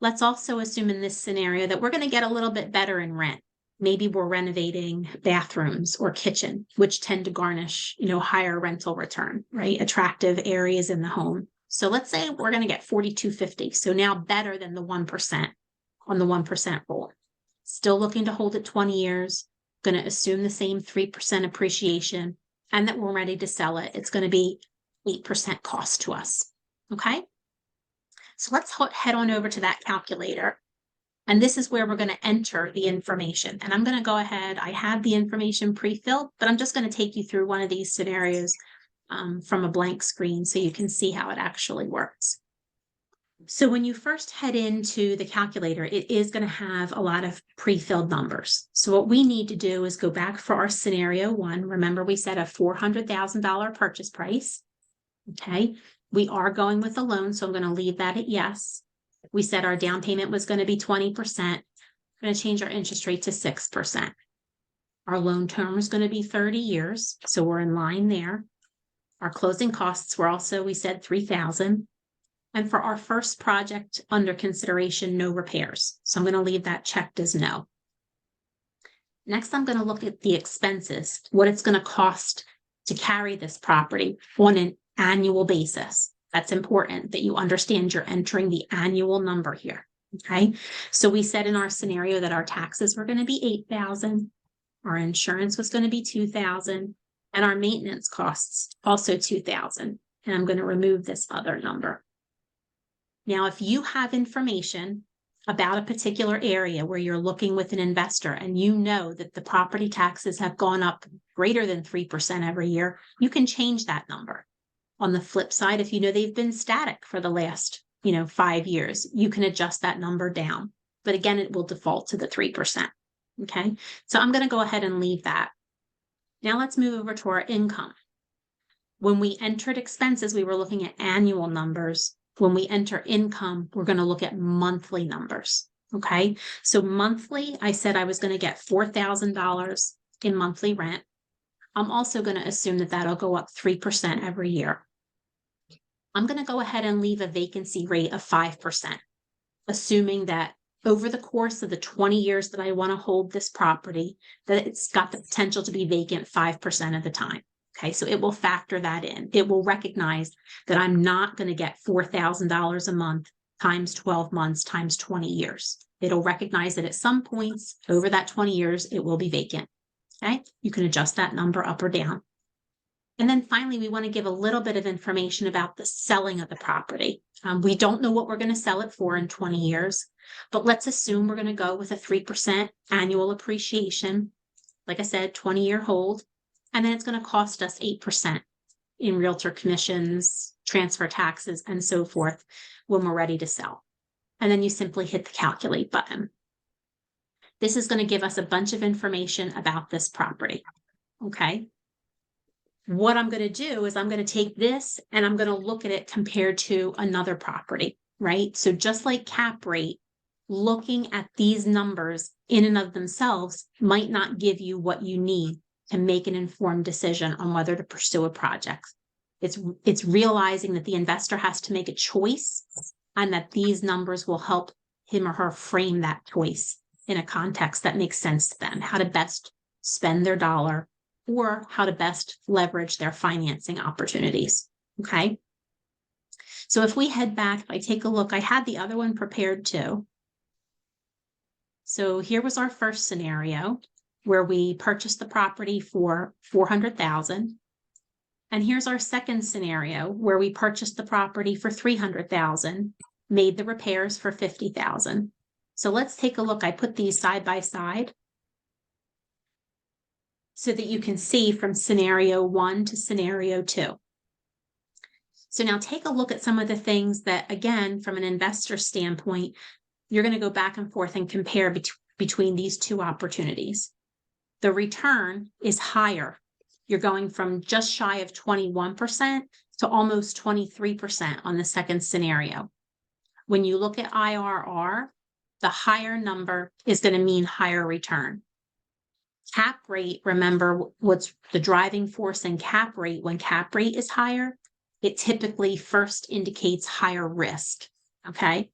Let's also assume in this scenario that we're going to get a little bit better in rent. Maybe we're renovating bathrooms or kitchen, which tend to garnish, higher rental return, right? Attractive areas in the home. So let's say we're going to get $4,250. So now better than the 1% on the 1% rule. Still looking to hold it 20 years, going to assume the same 3% appreciation, and that we're ready to sell it. It's going to be 8% cost to us. Okay. So let's head on over to that calculator. And this is where we're going to enter the information. And I'm going to go ahead. I have the information pre-filled, but I'm just going to take you through one of these scenarios from a blank screen so you can see how it actually works. So when you first head into the calculator, it is going to have a lot of pre-filled numbers. So what we need to do is go back for our scenario 1. Remember, we set a $400,000 purchase price. Okay. We are going with a loan, so I'm going to leave that at yes. We said our down payment was going to be 20%. We're going to change our interest rate to 6%. Our loan term is going to be 30 years, so we're in line there. Our closing costs were also, we said $3,000. And for our first project under consideration, no repairs. So I'm going to leave that checked as no. Next, I'm going to look at the expenses, what it's going to cost to carry this property on an annual basis. That's important that you understand you're entering the annual number here. Okay. So we said in our scenario that our taxes were going to be $8,000. Our insurance was going to be $2,000 and our maintenance costs also $2,000. And I'm going to remove this other number. Now, if you have information about a particular area where you're looking with an investor and you know that the property taxes have gone up greater than 3% every year, you can change that number. On the flip side, if you know they've been static for the last, 5 years, you can adjust that number down. But again, it will default to the 3%. Okay, so I'm going to go ahead and leave that. Now let's move over to our income. When we entered expenses, we were looking at annual numbers. When we enter income, we're going to look at monthly numbers. Okay, so monthly, I said I was going to get $4,000 in monthly rent. I'm also going to assume that that'll go up 3% every year. I'm going to go ahead and leave a vacancy rate of 5%, assuming that over the course of the 20 years that I want to hold this property, that it's got the potential to be vacant 5% of the time. Okay, so it will factor that in. It will recognize that I'm not going to get $4,000 a month times 12 months times 20 years. It'll recognize that at some points over that 20 years, it will be vacant. Okay, you can adjust that number up or down. And then finally, we want to give a little bit of information about the selling of the property. We don't know what we're going to sell it for in 20 years, but let's assume we're going to go with a 3% annual appreciation. Like I said, 20-year hold, and then it's going to cost us 8% in realtor commissions, transfer taxes, and so forth when we're ready to sell. And then you simply hit the calculate button. This is going to give us a bunch of information about this property. Okay. What I'm going to do is I'm going to take this and I'm going to look at it compared to another property, right? So just like cap rate, looking at these numbers in and of themselves might not give you what you need to make an informed decision on whether to pursue a project. It's realizing that the investor has to make a choice and that these numbers will help him or her frame that choice in a context that makes sense to them, how to best spend their dollar or how to best leverage their financing opportunities. Okay. So if we head back, if I take a look, I had the other one prepared too. So here was our first scenario where we purchased the property for $400,000. And here's our second scenario where we purchased the property for $300,000, made the repairs for $50,000. So let's take a look. I put these side by side so that you can see from scenario 1 to scenario 2. So now take a look at some of the things that, again, from an investor standpoint, you're going to go back and forth and compare between these two opportunities. The return is higher. You're going from just shy of 21% to almost 23% on the second scenario. When you look at IRR, the higher number is going to mean higher return. Cap rate, remember what's the driving force in cap rate. When cap rate is higher, it typically first indicates higher risk, okay?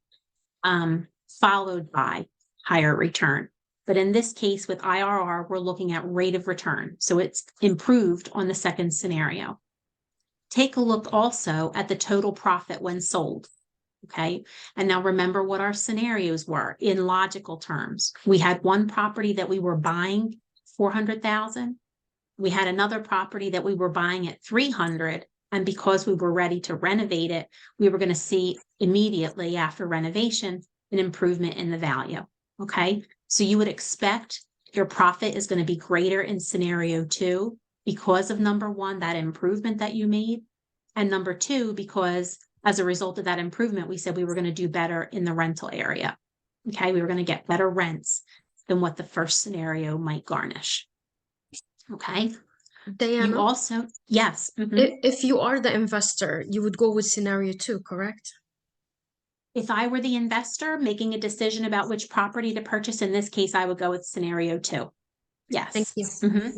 Followed by higher return. But in this case with IRR, we're looking at rate of return. So it's improved on the second scenario. Take a look also at the total profit when sold. Okay. And now remember what our scenarios were in logical terms. We had one property that we were buying 400,000. We had another property that we were buying at 300. And because we were ready to renovate it, we were going to see immediately after renovation an improvement in the value. Okay. So you would expect your profit is going to be greater in scenario 2 because of number 1, that improvement that you made. And number 2, because as a result of that improvement, we said we were going to do better in the rental area. Okay. We were going to get better rents than what the first scenario might garnish. Okay. You Diana, also, yes. Mhm. if you are the investor, you would go with scenario 2, correct? If I were the investor making a decision about which property to purchase, in this case, I would go with scenario 2. Yes. Thank you. Mhm.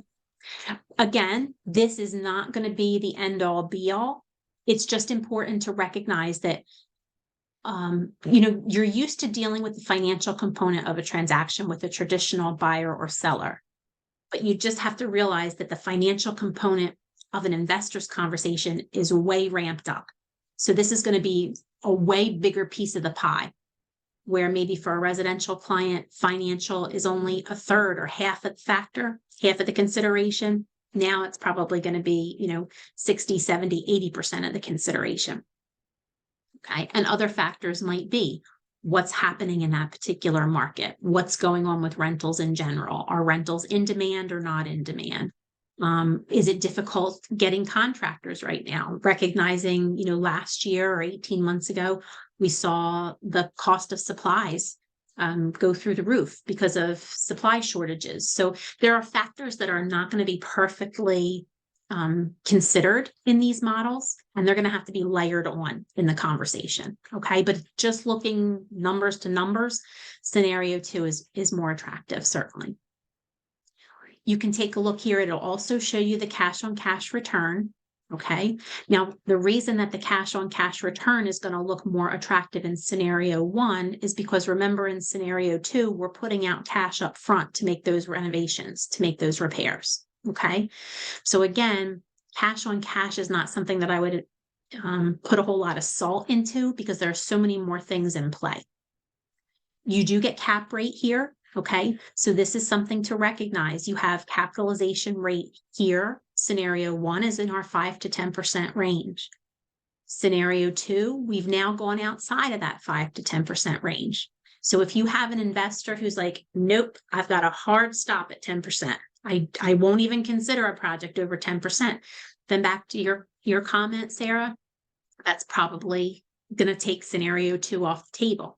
Again, this is not going to be the end all be all. It's just important to recognize that, you're used to dealing with the financial component of a transaction with a traditional buyer or seller. But you just have to realize that the financial component of an investor's conversation is way ramped up. So this is going to be a way bigger piece of the pie, where maybe for a residential client, financial is only a third or half of the factor, half of the consideration. Now it's probably going to be, 60, 70, 80% of the consideration. Okay. And other factors might be what's happening in that particular market, what's going on with rentals in general. Are rentals in demand or not in demand? Is it difficult getting contractors right now? Recognizing, last year or 18 months ago, we saw the cost of supplies go through the roof because of supply shortages. So there are factors that are not going to be perfectly considered in these models, and they're going to have to be layered on in the conversation. Okay. But just looking numbers to numbers, scenario 2 is more attractive, certainly. You can take a look here. It'll also show you the cash on cash return. Okay. Now, the reason that the cash on cash return is going to look more attractive in scenario 1 is because, remember, in scenario 2, we're putting out cash up front to make those renovations, to make those repairs. Okay. So again, cash on cash is not something that I would put a whole lot of salt into, because there are so many more things in play. You do get cap rate here. Okay, so this is something to recognize. You have capitalization rate here. Scenario 1 is in our 5 to 10% range. Scenario 2, we've now gone outside of that 5 to 10% range. So if you have an investor who's like, nope, I've got a hard stop at 10%. I won't even consider a project over 10%. Then back to your comment, Sarah, that's probably going to take scenario 2 off the table.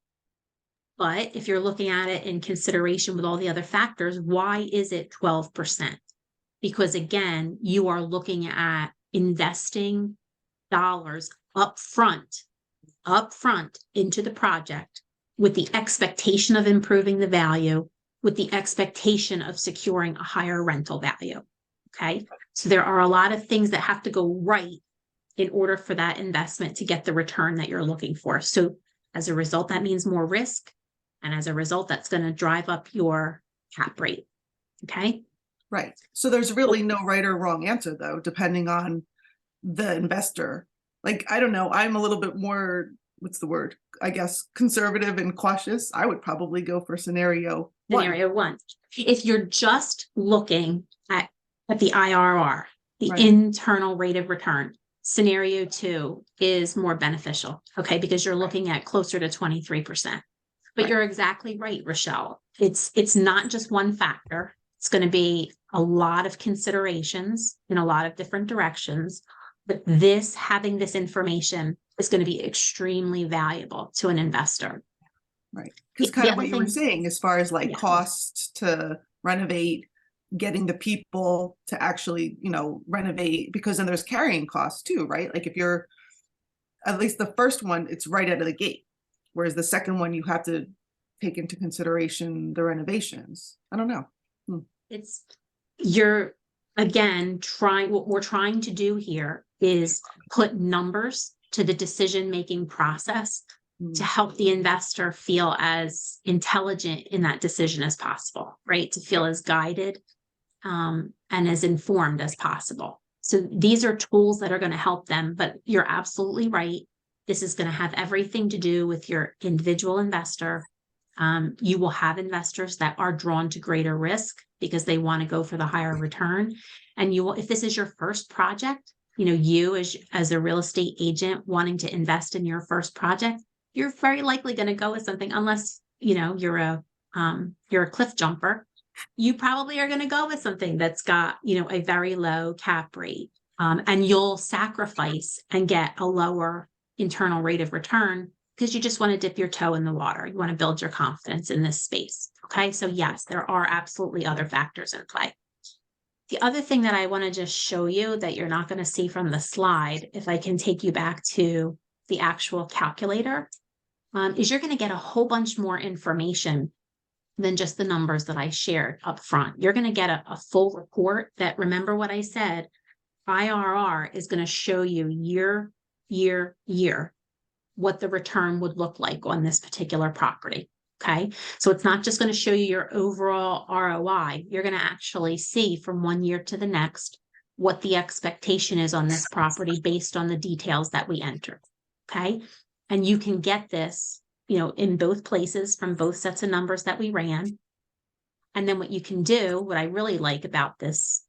But if you're looking at it in consideration with all the other factors, why is it 12%? Because again, you are looking at investing dollars up front into the project with the expectation of improving the value, with the expectation of securing a higher rental value. Okay. So there are a lot of things that have to go right in order for that investment to get the return that you're looking for. So as a result, that means more risk. And as a result, that's going to drive up your cap rate. Okay. Right. So there's really no right or wrong answer, though, depending on the investor. Like, I don't know, I'm a little bit more, what's the word? I guess conservative and cautious. I would probably go for scenario 1. Scenario 1. If you're just looking at the IRR, the Right. internal rate of return, scenario 2 is more beneficial. Okay. Because you're looking at closer to 23%. But Right. you're exactly right, Rochelle. It's not just one factor. It's going to be a lot of considerations in a lot of different directions. But having this information is going to be extremely valuable to an investor. Right. Because The kind of other what you were thing- saying, as far as like Yeah. cost to renovate, getting the people to actually, renovate, because then there's carrying costs too, right? Like if you're, at least the first one, it's right out of the gate. Whereas the second one, you have to take into consideration the renovations. I don't know. It's, you're, again, what we're trying to do here is put numbers to the decision-making process to help the investor feel as intelligent in that decision as possible, right? To feel as guided and as informed as possible. So these are tools that are going to help them, but you're absolutely right. This is going to have everything to do with your individual investor. You will have investors that are drawn to greater risk because they want to go for the higher return. And you will, if this is your first project, you as a real estate agent wanting to invest in your first project, you're very likely going to go with something, unless, you're a cliff jumper. You probably are going to go with something that's got, a very low cap rate. And you'll sacrifice and get a lower internal rate of return because you just want to dip your toe in the water. You want to build your confidence in this space. Okay. So yes, there are absolutely other factors in play. The other thing that I want to just show you that you're not going to see from the slide, if I can take you back to the actual calculator, is you're going to get a whole bunch more information than just the numbers that I shared up front. You're going to get a full report that, remember what I said, IRR is going to show you year, what the return would look like on this particular property. Okay. So it's not just going to show you your overall ROI. You're going to actually see from one year to the next what the expectation is on this property based on the details that we enter. Okay. And you can get this, in both places from both sets of numbers that we ran. And then what you can do, what I really like about this,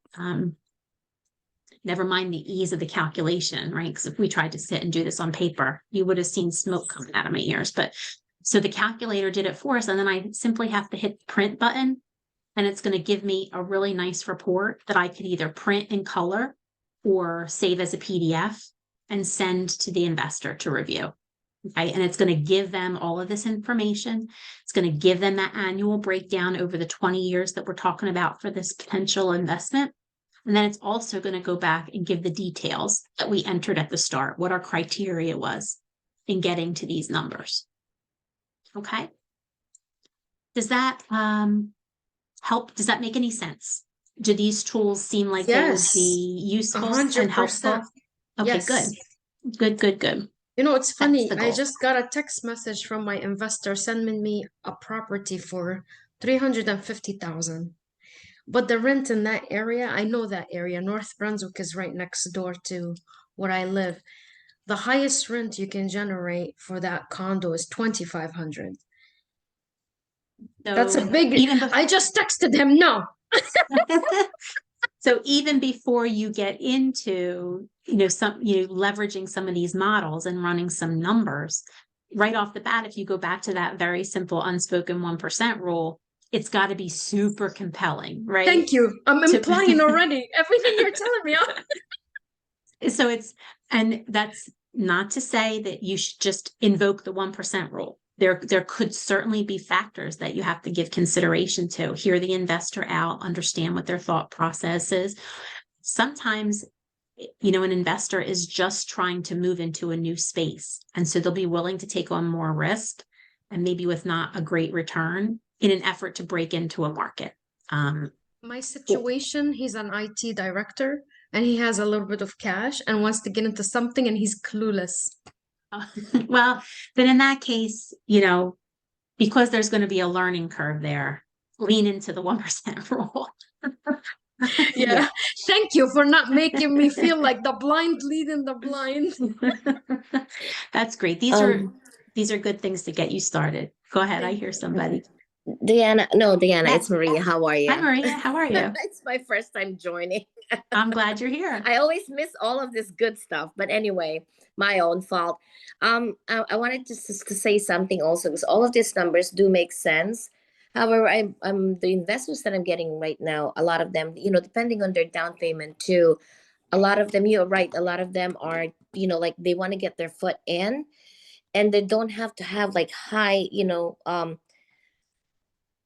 never mind the ease of the calculation, right? Because if we tried to sit and do this on paper, you would have seen smoke coming out of my ears. But so the calculator did it for us. And then I simply have to hit the print button, and it's going to give me a really nice report that I could either print in color or save as a PDF and send to the investor to review. Okay. And it's going to give them all of this information. It's going to give them that annual breakdown over the 20 years that we're talking about for this potential investment. And then it's also going to go back and give the details that we entered at the start, what our criteria was in getting to these numbers. Okay. Does that help? Does that make any sense? Do these tools seem like they would Yes, be useful and 100%. helpful? Okay, Yes. good. It's funny. the I goal. just got a text message from my investor sending me a property for 350,000. But the rent in that area, I know that area. North Brunswick is right next door to where I live. The highest rent you can generate for that condo is 2,500. That's a So big. even I just texted him no. So even before you get into, leveraging some of these models and running some numbers, right off the bat, if you go back to that very simple unspoken 1% rule, it's got to be super compelling, right? Thank you. I'm To- implying already everything you're telling me. So and that's not to say that you should just invoke the 1% rule. There could certainly be factors that you have to give consideration to. Hear the investor out, understand what their thought process is. Sometimes, an investor is just trying to move into a new space. And so they'll be willing to take on more risk and maybe with not a great return in an effort to break into a market. My situation, he's an IT director and he has a little bit of cash and wants to get into something and he's clueless. Well, then in that case, because there's going to be a learning curve there, lean into the 1% rule. Yeah. Thank you for not making me feel like the blind leading the blind. That's great. These are good things to get you started. Go ahead. I hear somebody. Deanna, Yes. it's Maria. How are you? Hi, Maria. How are you? It's my first time joining. I'm glad you're here. I always miss all of this good stuff, but anyway, my own fault. I wanted to say something also, because all of these numbers do make sense. However, I'm the investors that I'm getting right now, a lot of them, depending on their down payment too, a lot of them, you're right, a lot of them are, like they want to get their foot in. and they don't have to have like high,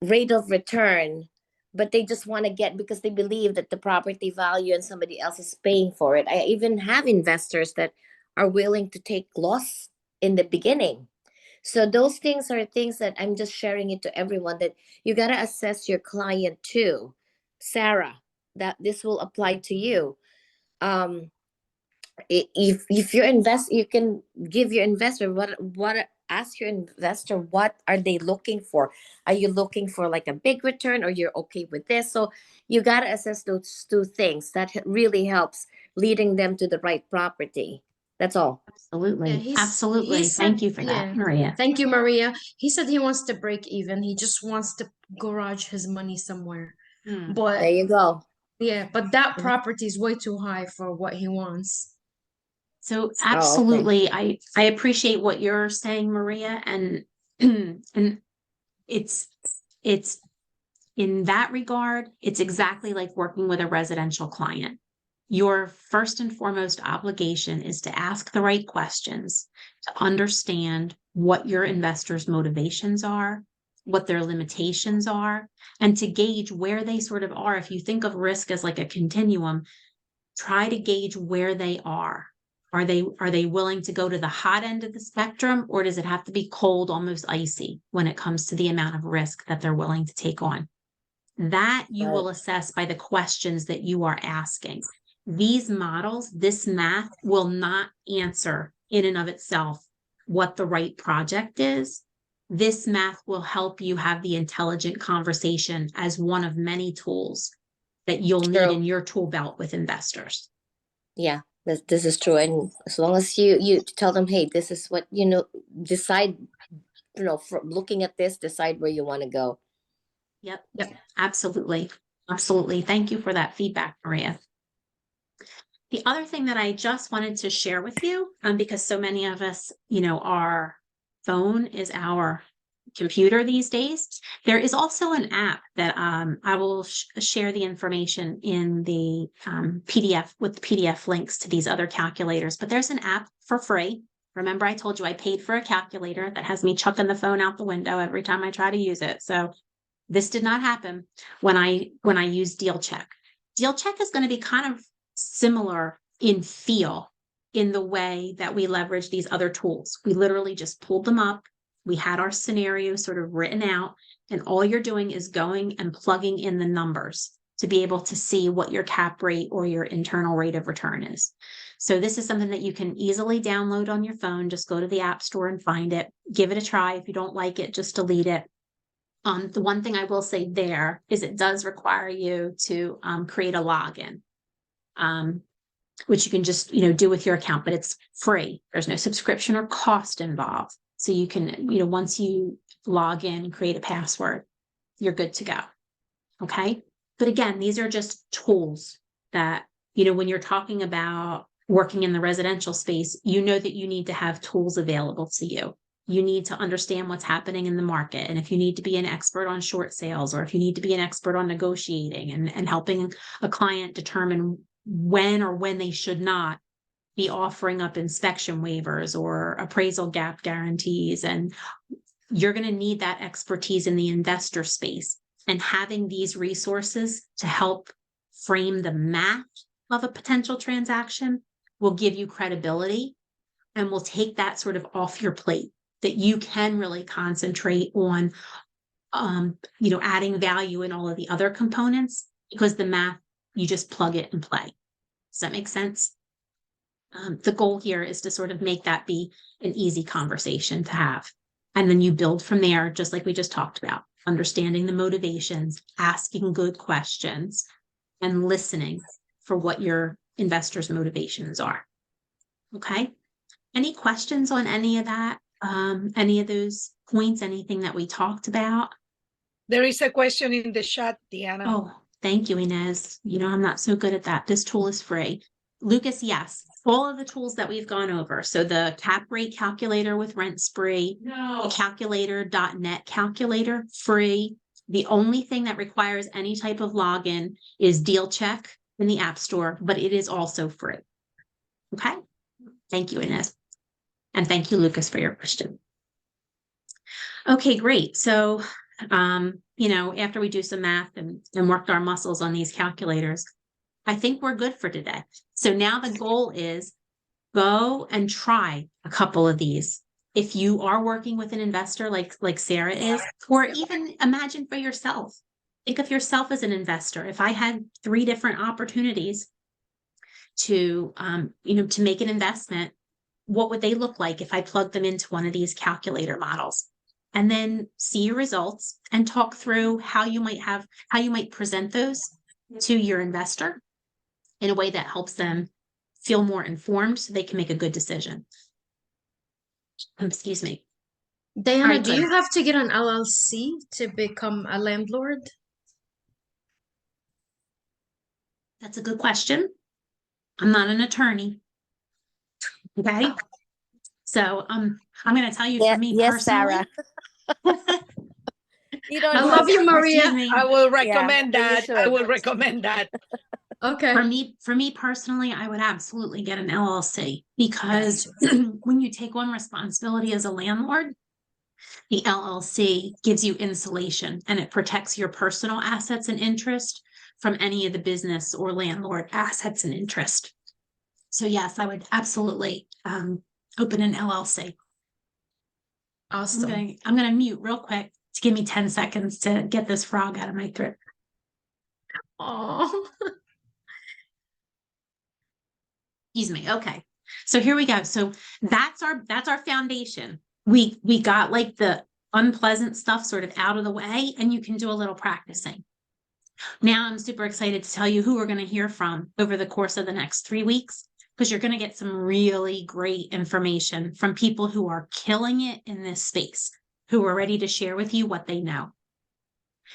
rate of return, but they just want to get because they believe that the property value and somebody else is paying for it. I even have investors that are willing to take loss in the beginning. So those things are things that I'm just sharing it to everyone, that you got to assess your client too. Sarah, that this will apply to you. If you invest, you can give your investor what ask your investor, what are they looking for? Are you looking for like a big return, or you're okay with this? So you got to assess those two things. That really helps leading them to the right property. That's all. Yeah, Absolutely. he Absolutely. said, Thank you for that, yeah. Maria. Thank you, Maria. He said he wants to break even. He just wants to garage his money somewhere. Hmm. But There you go. yeah, but that Mhm. property is way too high for what he wants. So Oh, okay. absolutely, I appreciate what you're saying, Maria, and and it's it's in that regard, it's exactly like working with a residential client. Your first and foremost obligation is to ask the right questions, to understand what your investors' motivations are, what their limitations are, and to gauge where they sort of are. If you think of risk as like a continuum, try to gauge where they are. Are they willing to go to the hot end of the spectrum, or does it have to be cold, almost icy when it comes to the amount of risk that they're willing to take on? That you Right. will assess by the questions that you are asking. These models, this math will not answer in and of itself what the right project is. This math will help you have the intelligent conversation as one of many tools that you'll need True. in your tool belt with investors. Yeah, this is true. And as long as you tell them, hey, this is what, decide, from looking at this, decide where you want to go. Yep, absolutely. Absolutely. Thank you for that feedback, Maria. The other thing that I just wanted to share with you, because so many of us, our phone is our computer these days. There is also an app that I will share the information in the PDF with PDF links to these other calculators. But there's an app for free. Remember, I told you I paid for a calculator that has me chucking the phone out the window every time I try to use it. So this did not happen when I use Deal Check. Deal Check is going to be kind of similar in feel in the way that we leverage these other tools. We literally just pulled them up. We had our scenario sort of written out, and all you're doing is going and plugging in the numbers to be able to see what your cap rate or your internal rate of return is. So this is something that you can easily download on your phone. Just go to the App Store and find it. Give it a try. If you don't like it, just delete it. The one thing I will say there is it does require you to create a login, which you can just do with your account, but it's free. There's no subscription or cost involved. So you can, once you log in, create a password, you're good to go. Okay. But again, these are just tools that, when you're talking about working in the residential space, that you need to have tools available to you. You need to understand what's happening in the market. And if you need to be an expert on short sales, or if you need to be an expert on negotiating and helping a client determine when they should not be offering up inspection waivers or appraisal gap guarantees. And you're going to need that expertise in the investor space, and having these resources to help frame the math of a potential transaction will give you credibility and will take that sort of off your plate, that you can really concentrate on, adding value in all of the other components, because the math, you just plug it and play. Does that make sense? The goal here is to sort of make that be an easy conversation to have. And then you build from there, just like we just talked about, understanding the motivations, asking good questions, and listening for what your investors' motivations are. Okay. Any questions on any of that? Any of those points, anything that we talked about? There is a question in the chat, Diana. Oh, thank you, Inez. I'm not so good at that. This tool is free. Lucas, yes, all of the tools that we've gone over. So the cap rate calculator with Rent Spree, the calculator.net calculator, free. The only thing that requires any type of login is Deal Check in the App Store, but it is also free. Okay. Thank you, Inez. And thank you, Lucas, for your question. Okay, great. So, after we do some math and worked our muscles on these calculators, I think we're good for today. So now the goal is go and try a couple of these. If you are working with an investor like Sarah is, or even imagine for yourself, think of yourself as an investor. If I had 3 different opportunities to make an investment, what would they look like if I plugged them into one of these calculator models? And then see your results and talk through how you might present those to your investor in a way that helps them feel more informed so they can make a good decision. Excuse me. Diana, Alright, do good. you have to get an LLC to become a landlord? That's a good question. I'm not an attorney. Okay. So I'm going to tell you for me Yes, personally. Sarah. You don't I need love to- you, Maria. Excuse me. I will recommend but you that. I should. will recommend that. Okay. For me personally, I would absolutely get an LLC because when you take on responsibility as a landlord, the LLC gives you insulation and it protects your personal assets and interest from any of the business or landlord assets and interest. So yes, I would absolutely open an LLC. Awesome. I'm gonna mute real quick to give me 10 seconds to get this frog out of my throat. Oh. Excuse me. Okay. So here we go. So that's our foundation. We got like the unpleasant stuff sort of out of the way, and you can do a little practicing. Now I'm super excited to tell you who we're going to hear from over the course of the next 3 weeks, because you're going to get some really great information from people who are killing it in this space, who are ready to share with you what they know.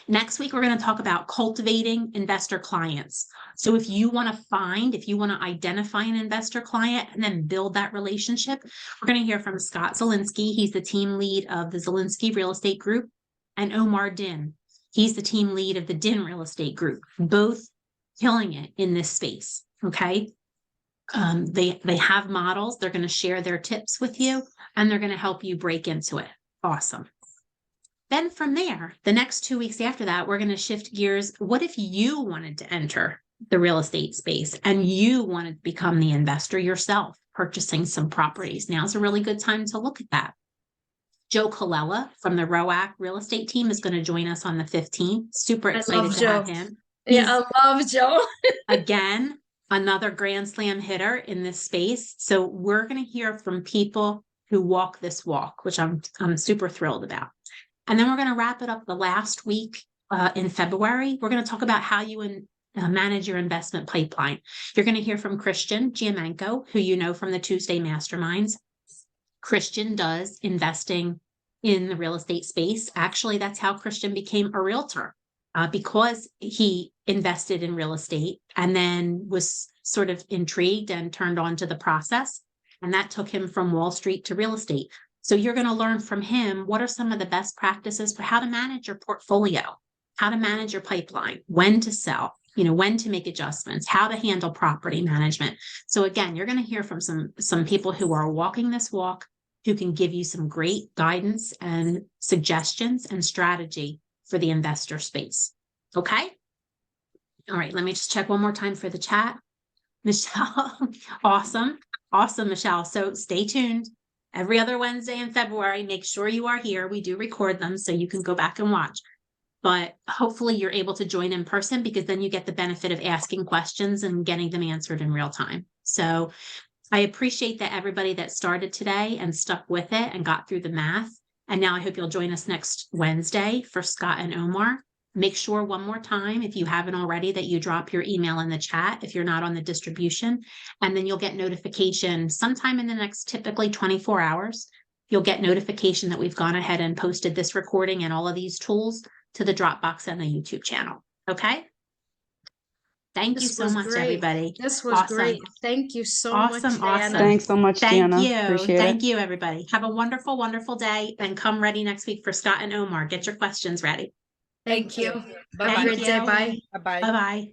Next week, we're going to talk about cultivating investor clients. So if you want to identify an investor client and then build that relationship, we're going to hear from Scott Zielinski. He's the team lead of the Zielinski Real Estate Group, and Omar Din. He's the team lead of the Din Real Estate Group, both killing it in this space. Okay. They have models. They're going to share their tips with you, and they're going to help you break into it. Awesome. Then from there, the next 2 weeks after that, we're going to shift gears. What if you wanted to enter the real estate space and you wanted to become the investor yourself, purchasing some properties? Now's a really good time to look at that. Joe Colella from the ROAC real estate team is going to join us on the 15th. Super excited to have him. Yeah, I love Joe. Again, another Grand Slam hitter in this space. So we're going to hear from people who walk this walk, which I'm super thrilled about. And then we're going to wrap it up the last week in February. We're going to talk about how you manage your investment pipeline. You're going to hear from Christian Giamenko, who you know from the Tuesday Masterminds. Christian does investing in the real estate space. Actually, that's how Christian became a realtor, because he invested in real estate and then was sort of intrigued and turned on to the process. And that took him from Wall Street to real estate. So you're going to learn from him what are some of the best practices for how to manage your portfolio, how to manage your pipeline, when to sell, when to make adjustments, how to handle property management. So again, you're going to hear from some people who are walking this walk, who can give you some great guidance and suggestions and strategy for the investor space. Okay. All right. Let me just check one more time for the chat. Michelle, awesome, Michelle. So stay tuned. Every other Wednesday in February, make sure you are here. We do record them so you can go back and watch. But hopefully you're able to join in person, because then you get the benefit of asking questions and getting them answered in real time. So I appreciate that everybody that started today and stuck with it and got through the math. And now I hope you'll join us next Wednesday for Scott and Omar. Make sure one more time, if you haven't already, that you drop your email in the chat if you're not on the distribution, and then you'll get notification sometime in the next typically 24 hours. You'll get notification that we've gone ahead and posted this recording and all of these tools to the Dropbox and the YouTube channel. Okay. Thank you so much, everybody. This was great. Thank you so much, Diana. Thanks so much, Diana. Appreciate it. Thank you, everybody. Have a wonderful, wonderful day, and come ready next week for Scott and Omar. Get your questions ready. Thank you. Bye-bye. Have a great day. Bye. Bye-bye. Bye-bye.